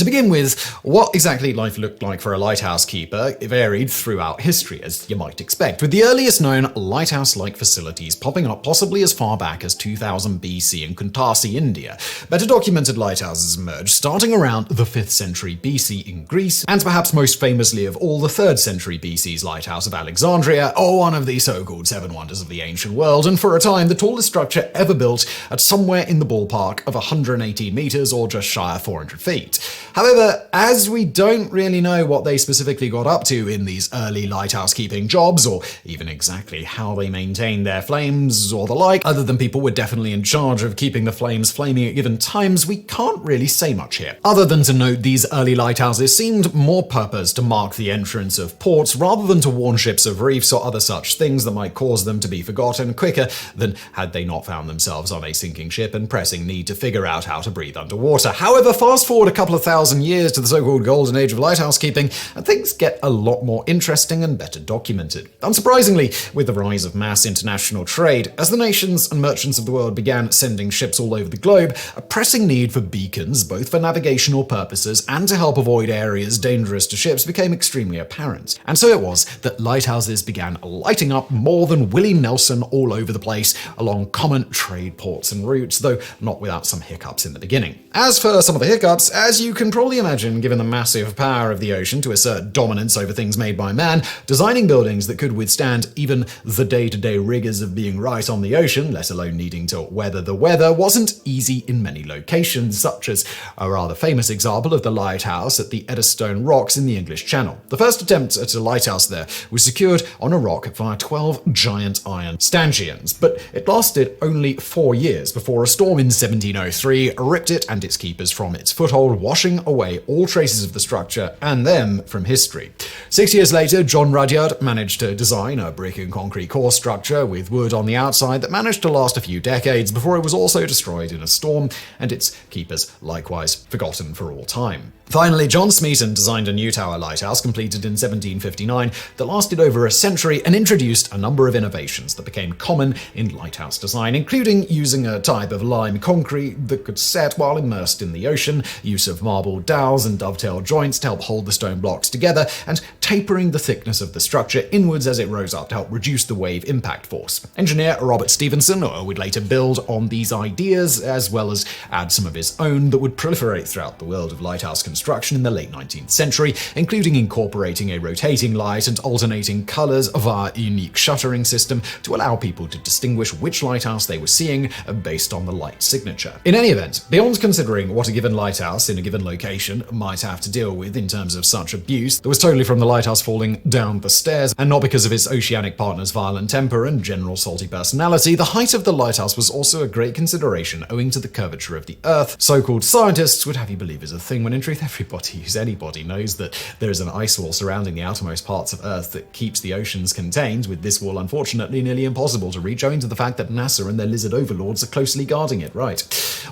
To begin with, what exactly life looked like for a lighthouse keeper varied throughout history, as you might expect, with the earliest known lighthouse-like facilities popping up possibly as far back as 2000 BC in Kuntasi, India. Better documented lighthouses emerged starting around the 5th century BC in Greece, and perhaps most famously of all, the 3rd century BC's Lighthouse of Alexandria, or one of the so-called seven wonders of the ancient world, and for a time the tallest structure ever built at somewhere in the ballpark of 118 meters or just shy of 400 feet. However, as we don't really know what they specifically got up to in these early lighthouse keeping jobs, or even exactly how they maintained their flames or the like, other than people were definitely in charge of keeping the flames flaming at given times, we can't really say much here. Other than to note these early lighthouses seemed more purposed to mark the entrance of ports rather than to warn ships of reefs or other such things that might cause them to be forgotten quicker than had they not found themselves on a sinking ship and pressing need to figure out how to breathe underwater. However, fast forward a couple of thousand years to the so-called golden age of lighthouse keeping, and things get a lot more interesting and better documented. Unsurprisingly, with the rise of mass international trade, as the nations and merchants of the world began sending ships all over the globe, a pressing need for beacons, both for navigational purposes and to help avoid areas dangerous to ships, became extremely apparent. And so it was that lighthouses began lighting up more than Willie Nelson all over the place along common trade ports and routes, though not without some hiccups in the beginning. As for some of the hiccups, as you can probably imagine, given the massive power of the ocean to assert dominance over things made by man, designing buildings that could withstand even the day-to-day rigors of being right on the ocean, let alone needing to weather the weather, wasn't easy in many locations, such as a rather famous example of the lighthouse at the Eddystone Rocks in the English Channel. The first attempt at a lighthouse there was secured on a rock via 12 giant iron stanchions, but it lasted only 4 years before a storm in 1703 ripped it and its keepers from its foothold, washing away all traces of the structure and them from history. 6 years later, John Rudyard managed to design a brick and concrete core structure with wood on the outside that managed to last a few decades before it was also destroyed in a storm, and its keepers likewise forgotten for all time. Finally, John Smeaton designed a new tower lighthouse completed in 1759 that lasted over a century and introduced a number of innovations that became common in lighthouse design, including using a type of lime concrete that could set while immersed in the ocean, use of marble dowels and dovetail joints to help hold the stone blocks together, and tapering the thickness of the structure inwards as it rose up to help reduce the wave impact force. Engineer Robert Stevenson would later build on these ideas, as well as add some of his own that would proliferate throughout the world of lighthouse construction in the late 19th century, including incorporating a rotating light and alternating colors via a unique shuttering system to allow people to distinguish which lighthouse they were seeing based on the light signature. In any event, beyond considering what a given lighthouse in a given location might have to deal with in terms of such abuse, that was totally from the lighthouse falling down the stairs, and not because of its oceanic partner's violent temper and general salty personality, the height of the lighthouse was also a great consideration owing to the curvature of the Earth. So-called scientists would have you believe is a thing, when in truth everybody who's anybody knows that there is an ice wall surrounding the outermost parts of Earth that keeps the oceans contained, with this wall unfortunately nearly impossible to reach owing to the fact that NASA and their lizard overlords are closely guarding it, right?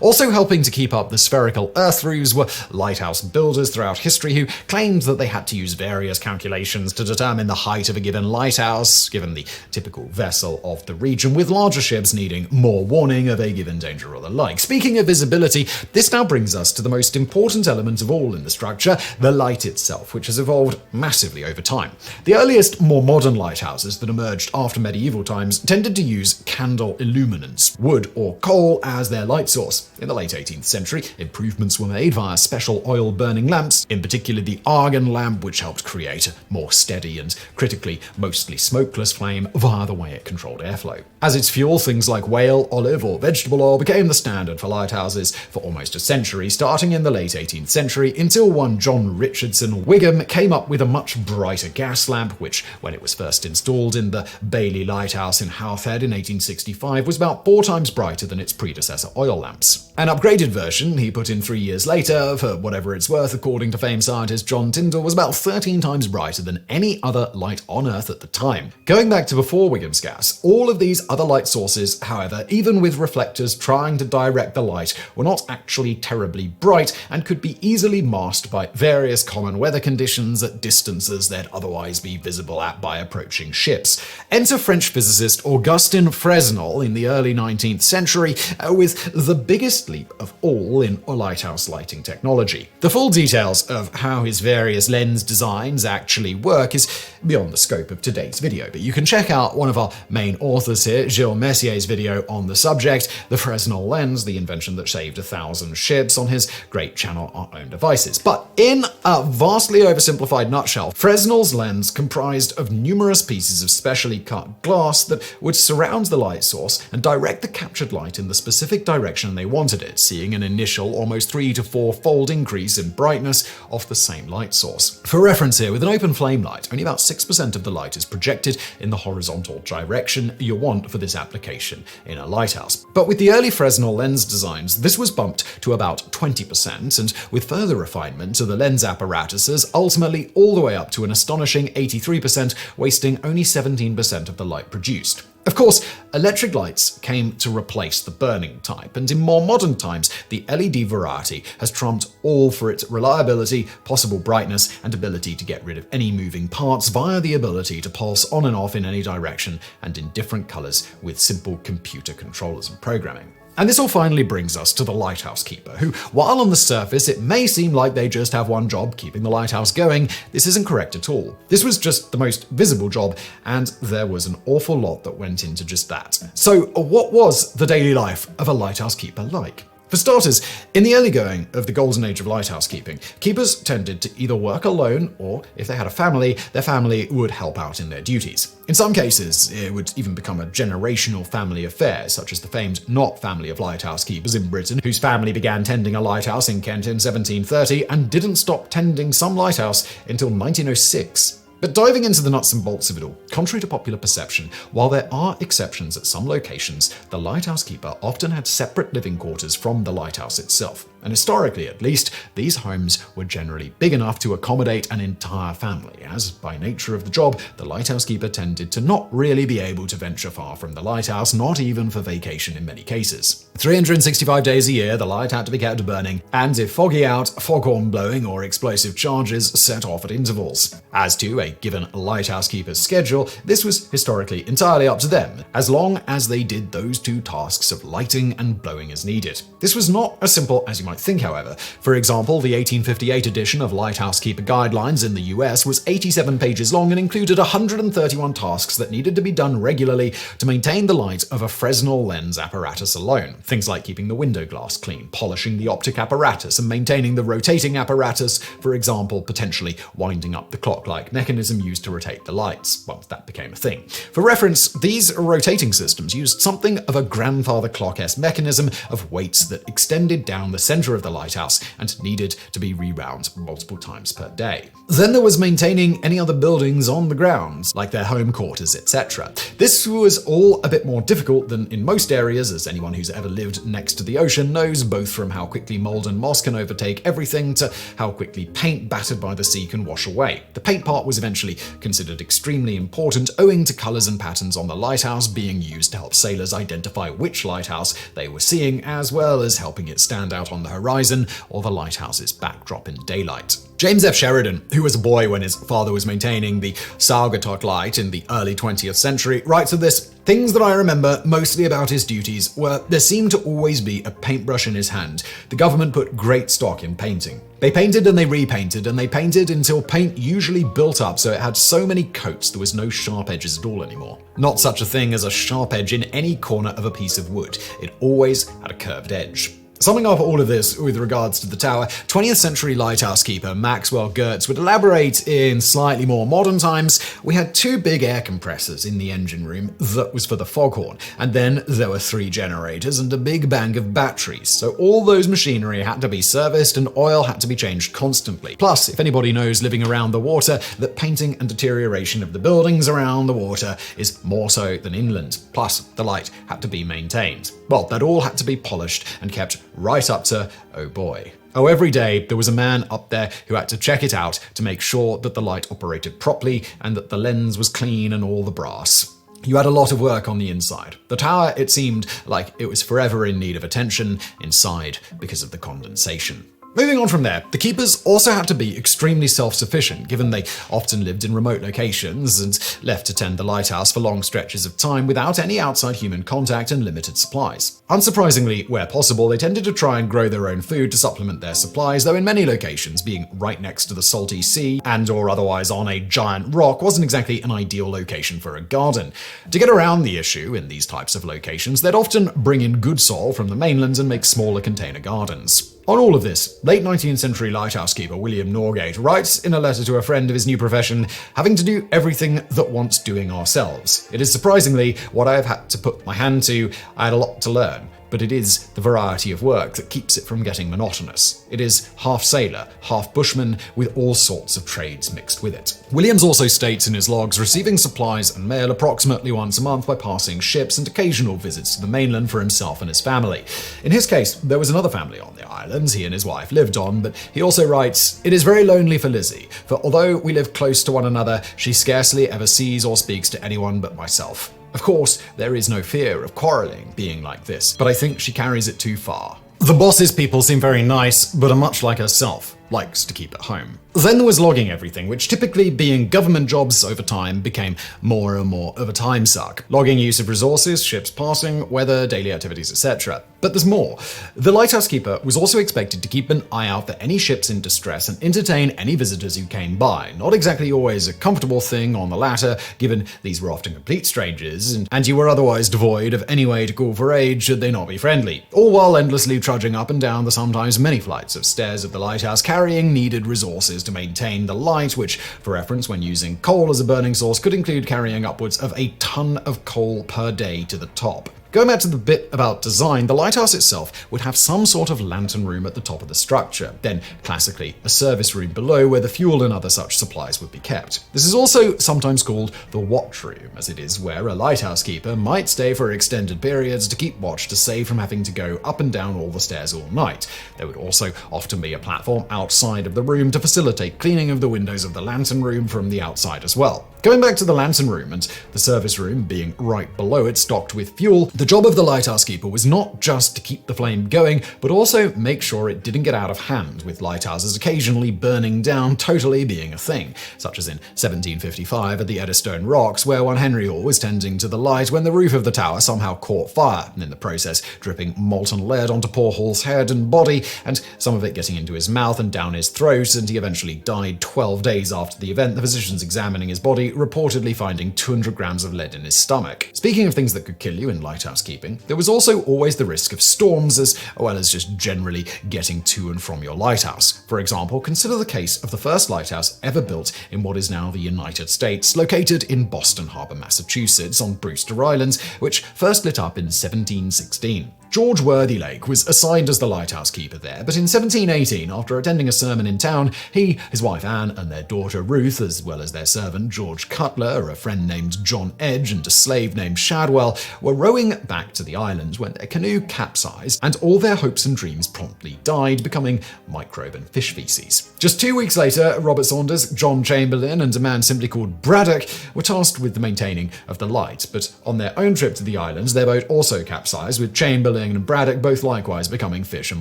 Also helping to keep up the spherical Earth roofs were lighthouse builders throughout history who claimed that they had to use various calculations to determine the height of a given lighthouse, given the typical vessel of the region, with larger ships needing more warning of a given danger or the like. Speaking of visibility, this now brings us to the most important element of all in the structure, the light itself, which has evolved massively over time. The earliest, more modern lighthouses that emerged after medieval times tended to use candle illuminants, wood or coal, as their light source. In the late 18th century, improvements were made via special oil-burning lamps, in particular the argon lamp, which helped create a more steady and, critically, mostly smokeless flame via the way it controlled airflow. As its fuel, things like whale, olive, or vegetable oil became the standard for lighthouses for almost a century, starting in the late 18th century, until one John Richardson Wigham came up with a much brighter gas lamp, which, when it was first installed in the Bailey Lighthouse in Howth-Head in 1865, was about 4 times brighter than its predecessor oil lamps. An upgraded version he put in 3 years later, for whatever it's worth, according to famed scientist John Tyndall, was about 13 times brighter than any other light on Earth at the time. Going back to before Wigham's gas, all of these other light sources, however, even with reflectors trying to direct the light, were not actually terribly bright and could be easily masked by various common weather conditions at distances they'd otherwise be visible at by approaching ships. Enter French physicist Augustin Fresnel in the early 19th century with the big biggest leap of all in lighthouse lighting technology. The full details of how his various lens designs actually work is beyond the scope of today's video, but you can check out one of our main authors here, Gilles Messier's video on the subject, the Fresnel lens, the invention that saved 1,000 ships, on his great channel Our Own Devices. But in a vastly oversimplified nutshell, Fresnel's lens comprised of numerous pieces of specially cut glass that would surround the light source and direct the captured light in the specific direction they wanted it, seeing an initial almost 3 to 4-fold increase in brightness off the same light source. For reference here, with an open flame light, only about 6% of the light is projected in the horizontal direction you want for this application in a lighthouse. But with the early Fresnel lens designs, this was bumped to about 20%, and with further refinement of the lens apparatuses, ultimately all the way up to an astonishing 83%, wasting only 17% of the light produced. Of course, electric lights came to replace the burning type, and in more modern times, the LED variety has trumped all for its reliability, possible brightness, and ability to get rid of any moving parts via the ability to pulse on and off in any direction and in different colors with simple computer controllers and programming. And this all finally brings us to the lighthouse keeper, who, while on the surface it may seem like they just have one job, keeping the lighthouse going, this isn't correct at all. This was just the most visible job, and there was an awful lot that went into just that. So what was the daily life of a lighthouse keeper like? For starters, in the early going of the golden age of lighthouse keeping, keepers tended to either work alone or, if they had a family, their family would help out in their duties. In some cases, it would even become a generational family affair, such as the famed Knott family of lighthouse keepers in Britain, whose family began tending a lighthouse in Kent in 1730 and didn't stop tending some lighthouse until 1906. But diving into the nuts and bolts of it all, contrary to popular perception, while there are exceptions at some locations, the lighthouse keeper often had separate living quarters from the lighthouse itself. And historically, at least, these homes were generally big enough to accommodate an entire family, as, by nature of the job, the lighthouse keeper tended to not really be able to venture far from the lighthouse, not even for vacation in many cases. 365 days a year, the light had to be kept burning, and if foggy out, foghorn blowing or explosive charges set off at intervals. As to a given lighthouse keeper's schedule, this was historically entirely up to them, as long as they did those two tasks of lighting and blowing as needed. This was not as simple as you might think, however. For example, the 1858 edition of Lighthouse Keeper Guidelines in the US was 87 pages long and included 131 tasks that needed to be done regularly to maintain the light of a Fresnel lens apparatus alone. Things like keeping the window glass clean, polishing the optic apparatus, and maintaining the rotating apparatus, for example, potentially winding up the clock-like mechanism used to rotate the lights, once that became a thing. For reference, these rotating systems used something of a grandfather clock-esque mechanism of weights that extended down the center of the lighthouse and needed to be rewound multiple times per day. Then there was maintaining any other buildings on the grounds, like their home quarters, etc. This was all a bit more difficult than in most areas, as anyone who's ever lived next to the ocean knows, both from how quickly mold and moss can overtake everything to how quickly paint battered by the sea can wash away. The paint part was eventually considered extremely important, owing to colors and patterns on the lighthouse being used to help sailors identify which lighthouse they were seeing, as well as helping it stand out on the horizon or the lighthouse's backdrop in daylight. James F. Sheridan, who was a boy when his father was maintaining the Saugatuck light in the early 20th century, writes of this: "Things that I remember mostly about his duties were there seemed to always be a paintbrush in his hand. The government put great stock in painting. They painted and they repainted, and they painted until paint usually built up so it had so many coats there was no sharp edges at all anymore. Not such a thing as a sharp edge in any corner of a piece of wood. It always had a curved edge." Summing up all of this with regards to the tower, 20th century lighthouse keeper Maxwell Gertz would elaborate in slightly more modern times. "We had 2 big air compressors in the engine room that was for the foghorn, and then there were 3 generators and a big bank of batteries, so all those machinery had to be serviced and oil had to be changed constantly. Plus, if anybody knows living around the water, that painting and deterioration of the buildings around the water is more so than inland. Plus, the light had to be maintained. Well, that all had to be polished and kept right up to, oh boy. Oh, every day there was a man up there who had to check it out to make sure that the light operated properly and that the lens was clean and all the brass. You had a lot of work on the inside. The tower, it seemed like it was forever in need of attention inside because of the condensation." Moving on from there, the keepers also had to be extremely self-sufficient, given they often lived in remote locations and left to tend the lighthouse for long stretches of time without any outside human contact and limited supplies. Unsurprisingly, where possible, they tended to try and grow their own food to supplement their supplies, though in many locations, being right next to the salty sea and or otherwise on a giant rock wasn't exactly an ideal location for a garden. To get around the issue in these types of locations, they'd often bring in good soil from the mainland and make smaller container gardens. On all of this, late 19th century lighthouse keeper William Norgate writes in a letter to a friend of his new profession, having to do everything that wants doing ourselves. It is surprisingly what I have had to put my hand to. I had a lot to learn. But it is the variety of work that keeps it from getting monotonous. It is half sailor, half bushman, with all sorts of trades mixed with it. Williams also states in his logs receiving supplies and mail approximately once a month by passing ships and occasional visits to the mainland for himself and his family. In his case, there was another family on the islands he and his wife lived on, but he also writes, "It is very lonely for Lizzie, for although we live close to one another, she scarcely ever sees or speaks to anyone but myself. Of course, there is no fear of quarreling being like this, but I think she carries it too far." The boss's people seem very nice, but are much like herself, likes to keep at home. Then there was logging everything, which typically being government jobs over time became more and more of a time suck. Logging use of resources, ships passing, weather, daily activities, etc. But there's more. The lighthouse keeper was also expected to keep an eye out for any ships in distress and entertain any visitors who came by. Not exactly always a comfortable thing on the latter, given these were often complete strangers, and you were otherwise devoid of any way to call for aid should they not be friendly. All while endlessly trudging up and down the sometimes many flights of stairs of the lighthouse, carrying needed resources to maintain the light, which, for reference when using coal as a burning source, could include carrying upwards of a ton of coal per day to the top. Going back to the bit about design, the lighthouse itself would have some sort of lantern room at the top of the structure, then classically a service room below where the fuel and other such supplies would be kept. This is also sometimes called the watch room, as it is where a lighthouse keeper might stay for extended periods to keep watch to save from having to go up and down all the stairs all night. There would also often be a platform outside of the room to facilitate cleaning of the windows of the lantern room from the outside as well. Going back to the lantern room and the service room being right below it stocked with fuel, the job of the lighthouse keeper was not just to keep the flame going, but also make sure it didn't get out of hand, with lighthouses occasionally burning down totally being a thing, such as in 1755 at the Eddystone Rocks, where one Henry Hall was tending to the light when the roof of the tower somehow caught fire, and in the process dripping molten lead onto poor Hall's head and body, and some of it getting into his mouth and down his throat, and he eventually died 12 days after the event, the physicians examining his body reportedly finding 200 grams of lead in his stomach. Speaking of things that could kill you in lighthouse keeping, there was also always the risk of storms, as well as just generally getting to and from your lighthouse. For example, consider the case of the first lighthouse ever built in what is now the United States, located in Boston Harbor, Massachusetts, on Brewster Island, which first lit up in 1716. George Worthylake was assigned as the lighthouse keeper there, but in 1718, after attending a sermon in town, he, his wife Anne, and their daughter Ruth, as well as their servant George Cutler, a friend named John Edge, and a slave named Shadwell, were rowing back to the island when their canoe capsized, and all their hopes and dreams promptly died, becoming microbe and fish feces. Just 2 weeks later, Robert Saunders, John Chamberlain, and a man simply called Braddock were tasked with the maintaining of the light, but on their own trip to the islands, their boat also capsized, with Chamberlain and Braddock both likewise becoming fish and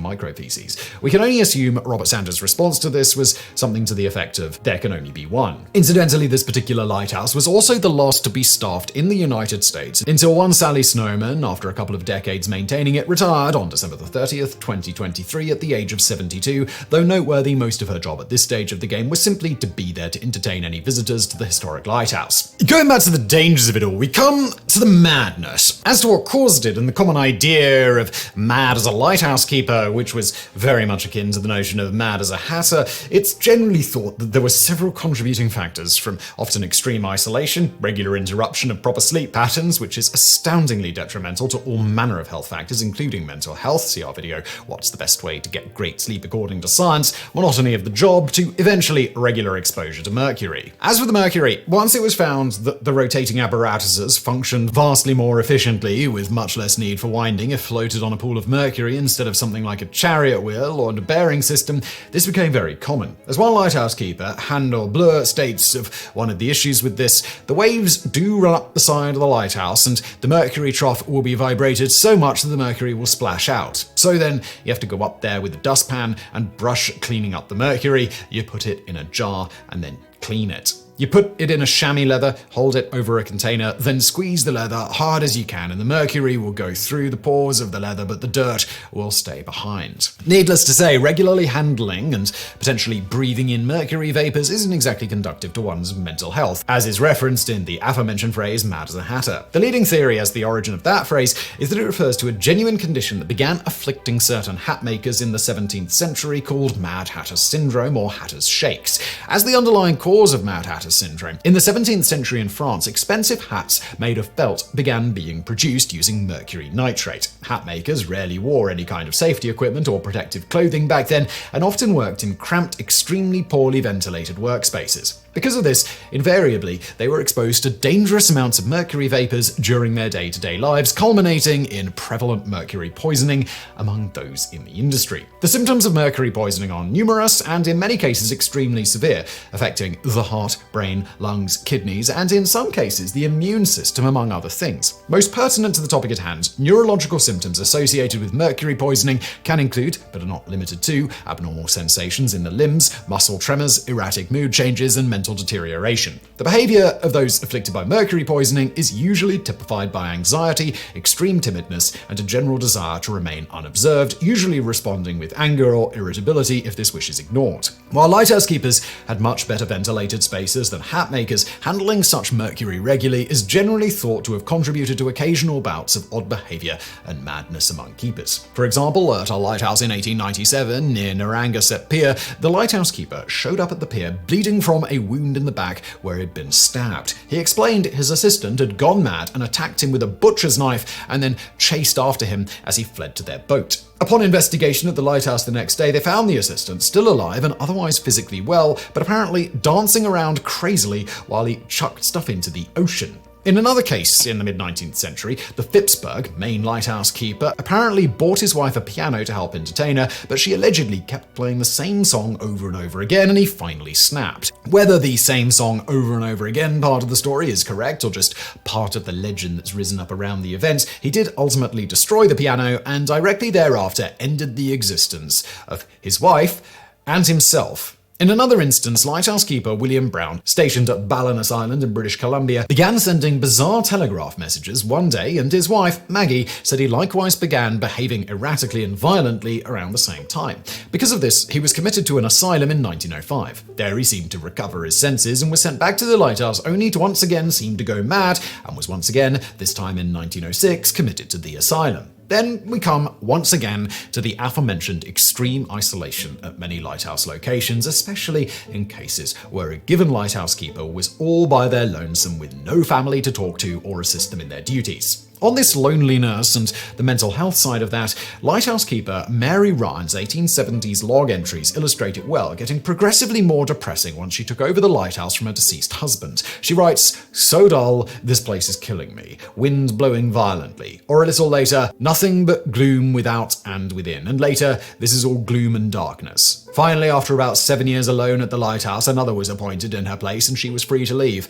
microfeces. We can only assume Robert Sanders' response to this was something to the effect of, "There can only be one." Incidentally, this particular lighthouse was also the last to be staffed in the United States until one Sally Snowman, after a couple of decades maintaining it, retired on December 30th, 2023 at the age of 72, though noteworthy, most of her job at this stage of the game was simply to be there to entertain any visitors to the historic lighthouse. Going back to the dangers of it all, we come to the madness. As to what caused it and the common idea of mad as a lighthouse keeper, which was very much akin to the notion of mad as a hatter, it's generally thought that there were several contributing factors, from often extreme isolation, regular interruption of proper sleep patterns, which is astoundingly detrimental to all manner of health factors, including mental health, see our video, What's the Best Way to Get Great Sleep According to Science, monotony of the job, to eventually regular exposure to mercury. As with the mercury, once it was found that the rotating apparatuses functioned vastly more efficiently, with much less need for winding if floated on a pool of mercury instead of something like a chariot wheel or a bearing system, this became very common. As one lighthouse keeper, Handel Bleu, states of one of the issues with this, the waves do run up the side of the lighthouse and the mercury trough will be vibrated so much that the mercury will splash out. So then you have to go up there with a dustpan and brush cleaning up the mercury. You put it in a jar and then clean it. You put it in a chamois leather, hold it over a container, then squeeze the leather hard as you can, and the mercury will go through the pores of the leather, but the dirt will stay behind. Needless to say, regularly handling and potentially breathing in mercury vapors isn't exactly conducive to one's mental health, as is referenced in the aforementioned phrase, mad as a hatter. The leading theory as the origin of that phrase is that it refers to a genuine condition that began afflicting certain hat makers in the 17th century called Mad Hatter Syndrome or Hatter's Shakes. As the underlying cause of Mad Hatter Syndrome, in the 17th century in France, expensive hats made of felt began being produced using mercury nitrate. Hat makers rarely wore any kind of safety equipment or protective clothing back then, and often worked in cramped, extremely poorly ventilated workspaces. Because of this, invariably, they were exposed to dangerous amounts of mercury vapors during their day-to-day lives, culminating in prevalent mercury poisoning among those in the industry. The symptoms of mercury poisoning are numerous and in many cases extremely severe, affecting the heart, brain, lungs, kidneys, and in some cases the immune system, among other things. Most pertinent to the topic at hand, neurological symptoms associated with mercury poisoning can include, but are not limited to, abnormal sensations in the limbs, muscle tremors, erratic mood changes, and mental deterioration. The behavior of those afflicted by mercury poisoning is usually typified by anxiety, extreme timidness, and a general desire to remain unobserved, usually responding with anger or irritability if this wish is ignored. While lighthouse keepers had much better ventilated spaces than hat makers, handling such mercury regularly is generally thought to have contributed to occasional bouts of odd behavior and madness among keepers. For example, at a lighthouse in 1897 near Narragansett Pier, the lighthouse keeper showed up at the pier bleeding from a wound in the back where he'd been stabbed. He explained his assistant had gone mad and attacked him with a butcher's knife and then chased after him as he fled to their boat. Upon investigation at the lighthouse the next day, they found the assistant still alive and otherwise physically well, but apparently dancing around crazily while he chucked stuff into the ocean. In another case in the mid-19th century, the Phippsburg, Maine lighthouse keeper, apparently bought his wife a piano to help entertain her, but she allegedly kept playing the same song over and over again, and he finally snapped. Whether the same song over and over again part of the story is correct or just part of the legend that's risen up around the event, he did ultimately destroy the piano and directly thereafter ended the existence of his wife and himself. In another instance, lighthouse keeper William Brown, stationed at Balanas Island in British Columbia, began sending bizarre telegraph messages one day, and his wife, Maggie, said he likewise began behaving erratically and violently around the same time. Because of this, he was committed to an asylum in 1905. There he seemed to recover his senses and was sent back to the lighthouse only to once again seem to go mad, and was once again, this time in 1906, committed to the asylum. Then we come once again to the aforementioned extreme isolation at many lighthouse locations, especially in cases where a given lighthouse keeper was all by their lonesome with no family to talk to or assist them in their duties. On this loneliness and the mental health side of that, lighthouse keeper Mary Ryan's 1870s log entries illustrate it well, getting progressively more depressing once she took over the lighthouse from her deceased husband. She writes, "So dull, this place is killing me. Wind blowing violently." Or a little later, "Nothing but gloom without and within." And later, "This is all gloom and darkness." Finally, after about 7 years alone at the lighthouse, another was appointed in her place and she was free to leave.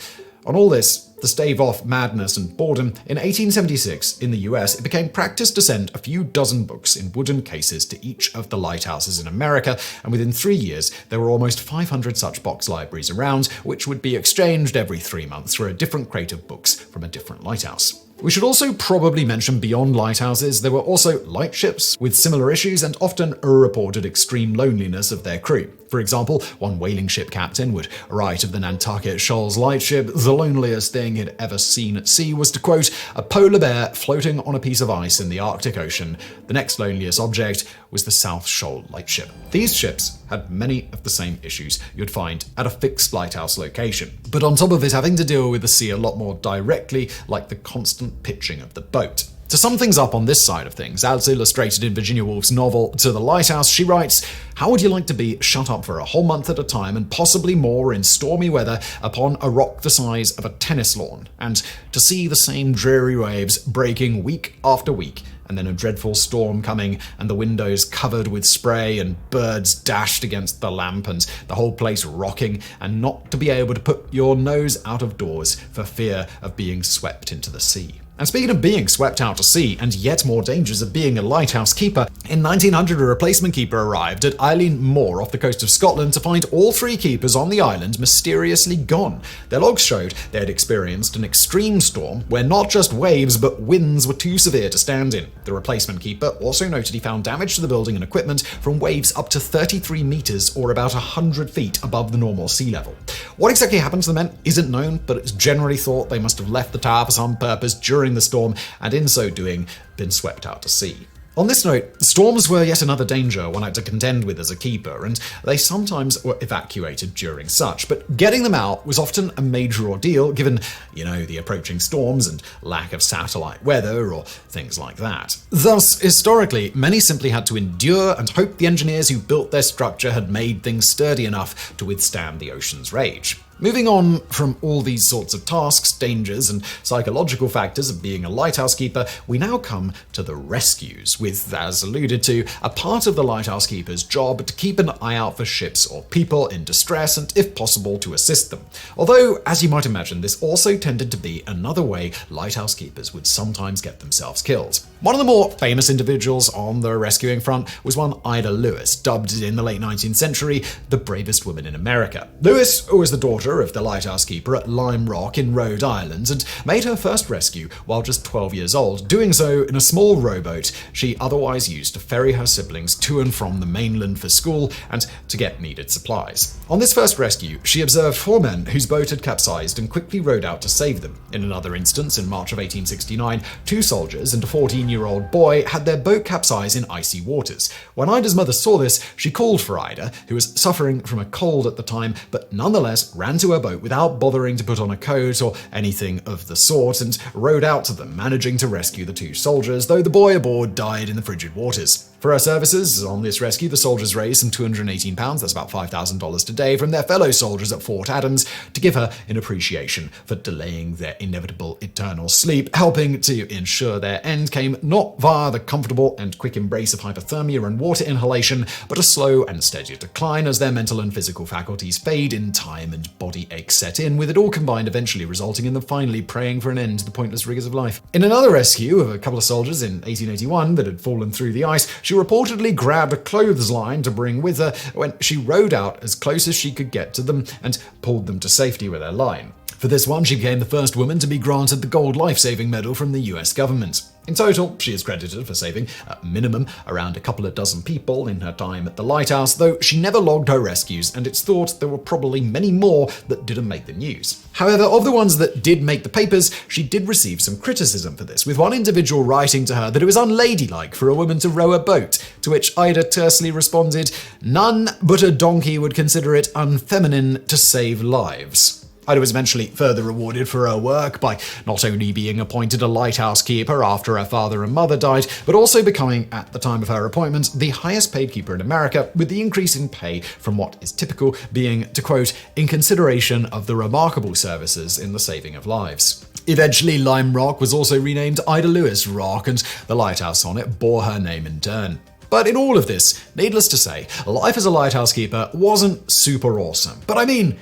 On all this, to stave off madness and boredom, in 1876 in the US, it became practice to send a few dozen books in wooden cases to each of the lighthouses in America, and within 3 years, there were almost 500 such box libraries around, which would be exchanged every 3 months for a different crate of books from a different lighthouse. We should also probably mention beyond lighthouses, there were also lightships with similar issues and often reported extreme loneliness of their crew. For example, one whaling ship captain would write of the Nantucket Shoals lightship, the loneliest thing he'd ever seen at sea was to quote, "a polar bear floating on a piece of ice in the Arctic Ocean. The next loneliest object was the South Shoal lightship." These ships had many of the same issues you'd find at a fixed lighthouse location, but on top of it having to deal with the sea a lot more directly, like the constant pitching of the boat. To sum things up on this side of things, as illustrated in Virginia Woolf's novel To the Lighthouse, she writes, "How would you like to be shut up for a whole month at a time and possibly more in stormy weather upon a rock the size of a tennis lawn, and to see the same dreary waves breaking week after week and then a dreadful storm coming, and the windows covered with spray, and birds dashed against the lamp, and the whole place rocking, and not to be able to put your nose out of doors for fear of being swept into the sea. And speaking of being swept out to sea, and yet more dangers of being a lighthouse keeper, in 1900 a replacement keeper arrived at Eilean Moor off the coast of Scotland to find all 3 keepers on the island mysteriously gone. Their logs showed they had experienced an extreme storm where not just waves but winds were too severe to stand in. The replacement keeper also noted he found damage to the building and equipment from waves up to 33 meters or about 100 feet above the normal sea level. What exactly happened to the men isn't known, but it's generally thought they must have left the tower for some purpose during the storm, and in so doing, been swept out to sea. On this note, storms were yet another danger one had to contend with as a keeper, and they sometimes were evacuated during such, but getting them out was often a major ordeal given, the approaching storms and lack of satellite weather or things like that. Thus, historically, many simply had to endure and hope the engineers who built their structure had made things sturdy enough to withstand the ocean's rage. Moving on from all these sorts of tasks, dangers, and psychological factors of being a lighthouse keeper, we now come to the rescues, with, as alluded to, a part of the lighthouse keeper's job to keep an eye out for ships or people in distress and, if possible, to assist them. Although, as you might imagine, this also tended to be another way lighthouse keepers would sometimes get themselves killed. One of the more famous individuals on the rescuing front was one Ida Lewis, dubbed in the late 19th century the bravest woman in America. Lewis was the daughter of the lighthouse keeper at Lime Rock in Rhode Island and made her first rescue while just 12 years old, doing so in a small rowboat she otherwise used to ferry her siblings to and from the mainland for school and to get needed supplies. On this first rescue, she observed 4 men whose boat had capsized and quickly rowed out to save them. In another instance, in March of 1869, 2 soldiers and a 14-year-old boy had their boat capsize in icy waters. When Ida's mother saw this, she called for Ida, who was suffering from a cold at the time, but nonetheless ran to her boat without bothering to put on a coat or anything of the sort, and rowed out to them, managing to rescue the 2 soldiers, though the boy aboard died in the frigid waters. For her services on this rescue, the soldiers raised some £218, that's about $5,000 today, from their fellow soldiers at Fort Adams to give her in appreciation for delaying their inevitable eternal sleep, helping to ensure their end came not via the comfortable and quick embrace of hypothermia and water inhalation, but a slow and steady decline as their mental and physical faculties fade in time and body aches set in, with it all combined eventually resulting in them finally praying for an end to the pointless rigors of life. In another rescue of a couple of soldiers in 1881 that had fallen through the ice, she reportedly grabbed a clothesline to bring with her when she rowed out as close as she could get to them and pulled them to safety with her line. For this one, she became the first woman to be granted the Gold Life-Saving Medal from the US government. In total, she is credited for saving, at minimum, around a couple of dozen people in her time at the lighthouse, though she never logged her rescues, and it's thought there were probably many more that didn't make the news. However, of the ones that did make the papers, she did receive some criticism for this, with one individual writing to her that it was unladylike for a woman to row a boat, to which Ida tersely responded, "None but a donkey would consider it unfeminine to save lives." Ida was eventually further rewarded for her work by not only being appointed a lighthouse keeper after her father and mother died, but also becoming, at the time of her appointment, the highest paid keeper in America, with the increase in pay from what is typical being, to quote, "in consideration of the remarkable services in the saving of lives." Eventually, Lime Rock was also renamed Ida Lewis Rock, and the lighthouse on it bore her name in turn. But in all of this, needless to say, life as a lighthouse keeper wasn't super awesome. But I mean,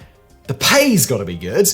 the pay's gotta be good,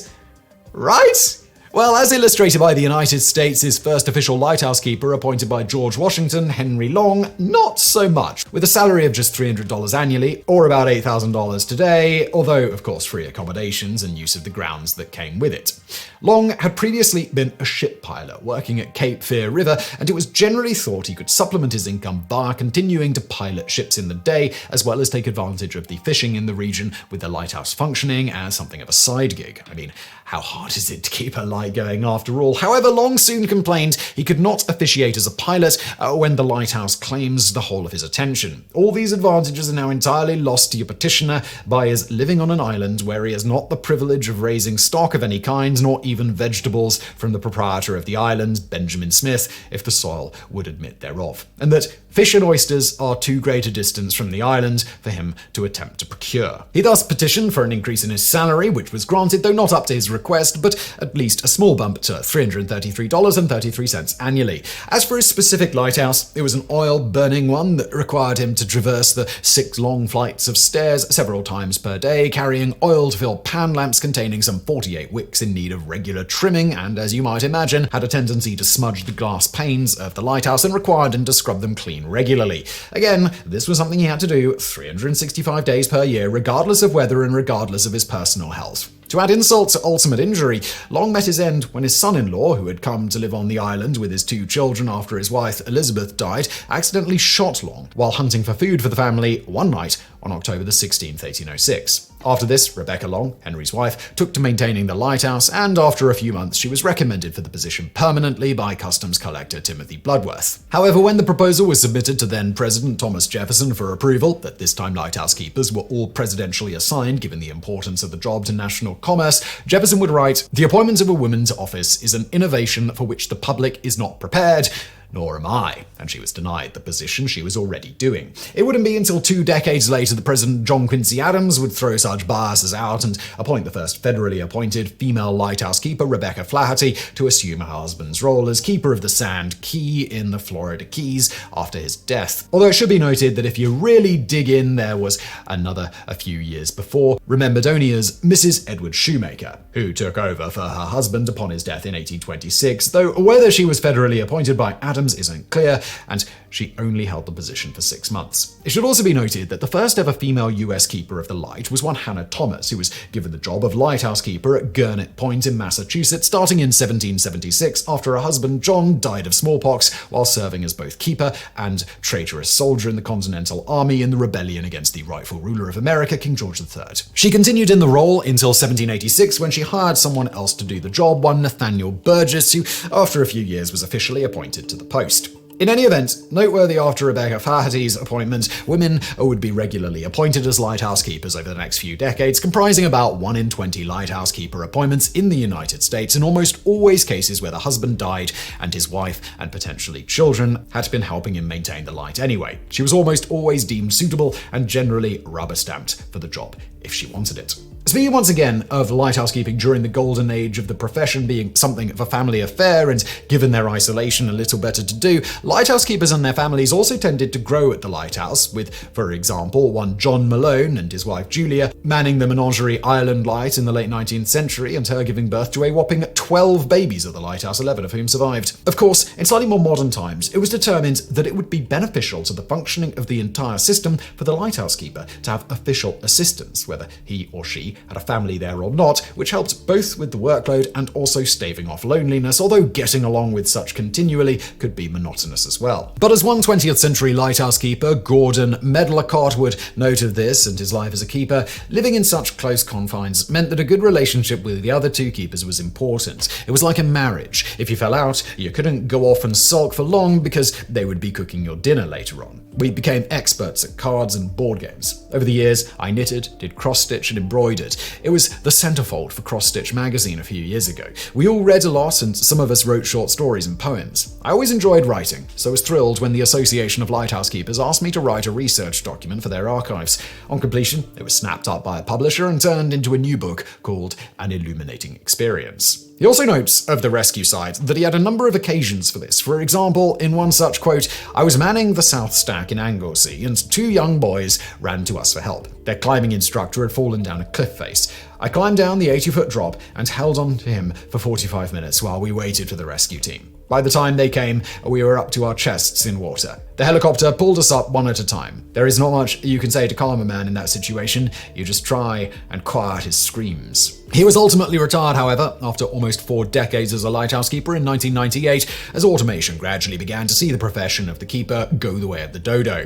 right? Well, as illustrated by the United States' first official lighthouse keeper appointed by George Washington, Henry Long, not so much, with a salary of just $300 annually, or about $8,000 today, although, of course, free accommodations and use of the grounds that came with it. Long had previously been a ship pilot working at Cape Fear River, and it was generally thought he could supplement his income by continuing to pilot ships in the day, as well as take advantage of the fishing in the region, with the lighthouse functioning as something of a side gig. I mean, how hard is it to keep a light going after all? However, Long soon complained he could not officiate as a pilot when the lighthouse claims the whole of his attention. All these advantages are now entirely lost to your petitioner by his living on an island where he has not the privilege of raising stock of any kind, nor even vegetables from the proprietor of the island, Benjamin Smith, if the soil would admit thereof. And that fish and oysters are too great a distance from the island for him to attempt to procure. He thus petitioned for an increase in his salary, which was granted, though not up to his request, but at least a small bump to $333.33 annually. As for his specific lighthouse, it was an oil-burning one that required him to traverse the 6 long flights of stairs several times per day, carrying oil-filled pan lamps containing some 48 wicks in need of regular trimming, and, as you might imagine, had a tendency to smudge the glass panes of the lighthouse and required him to scrub them clean regularly. Again, this was something he had to do 365 days per year, regardless of weather and regardless of his personal health. To add insult to ultimate injury, Long met his end when his son-in-law, who had come to live on the island with his 2 children after his wife Elizabeth died, accidentally shot Long while hunting for food for the family one night on October 16, 1806. After this, Rebecca Long, Henry's wife, took to maintaining the lighthouse, and after a few months she was recommended for the position permanently by Customs Collector Timothy Bloodworth. However, when the proposal was submitted to then-President Thomas Jefferson for approval, that this time lighthouse keepers were all presidentially assigned given the importance of the job to national commerce, Jefferson would write, "The appointment of a woman to office is an innovation for which the public is not prepared, nor am I," and she was denied the position she was already doing. It wouldn't be until 2 decades later that President John Quincy Adams would throw such biases out and appoint the first federally appointed female lighthouse keeper, Rebecca Flaherty, to assume her husband's role as keeper of the Sand Key in the Florida Keys after his death. Although it should be noted that if you really dig in, there was another a few years before, remembered only as Mrs. Edward Shoemaker, who took over for her husband upon his death in 1826, though whether she was federally appointed by Adams isn't clear, and she only held the position for 6 months. It should also be noted that the first ever female US keeper of the light was one Hannah Thomas, who was given the job of lighthouse keeper at Gurnett Point in Massachusetts starting in 1776 after her husband John died of smallpox while serving as both keeper and traitorous soldier in the Continental Army in the rebellion against the rightful ruler of America, King George III. She continued in the role until 1786 when she hired someone else to do the job, one Nathaniel Burgess, who after a few years was officially appointed to the post. In any event, noteworthy after Rebecca Flaherty's appointment, women would be regularly appointed as lighthouse keepers over the next few decades, comprising about 1 in 20 lighthouse keeper appointments in the United States, in almost always cases where the husband died and his wife and potentially children had been helping him maintain the light anyway. She was almost always deemed suitable and generally rubber-stamped for the job if she wanted it. Speaking once again of lighthouse keeping during the golden age of the profession being something of a family affair and, given their isolation, a little better to do, lighthouse keepers and their families also tended to grow at the lighthouse, with, for example, one John Malone and his wife Julia manning the menagerie Island Light in the late 19th century and her giving birth to a whopping 12 babies at the lighthouse, 11 of whom survived. Of course, in slightly more modern times, it was determined that it would be beneficial to the functioning of the entire system for the lighthouse keeper to have official assistants, whether he or she had a family there or not, which helped both with the workload and also staving off loneliness, although getting along with such continually could be monotonous as well. But as one 20th century lighthouse keeper, Gordon Medlicott, would note of this and his life as a keeper, living in such close confines meant that a good relationship with the other 2 keepers was important. It was like a marriage. If you fell out, you couldn't go off and sulk for long because they would be cooking your dinner later on. We became experts at cards and board games. Over the years, I knitted, did cross-stitch and embroidered. It was the centerfold for Cross Stitch magazine a few years ago. We all read a lot and some of us wrote short stories and poems. I always enjoyed writing, so I was thrilled when the Association of Lighthouse Keepers asked me to write a research document for their archives. On completion, it was snapped up by a publisher and turned into a new book called An Illuminating Experience. He also notes of the rescue side that he had a number of occasions for this. For example, in one such quote, "I was manning the South Stack in Anglesey and 2 young boys ran to us for help. Their climbing instructor had fallen down a cliff face. I climbed down the 80-foot drop and held on to him for 45 minutes while we waited for the rescue team. By the time they came, we were up to our chests in water. The helicopter pulled us up one at a time. There is not much you can say to calm a man in that situation. You just try and quiet his screams." He was ultimately retired, however, after almost 4 decades as a lighthouse keeper in 1998, as automation gradually began to see the profession of the keeper go the way of the dodo.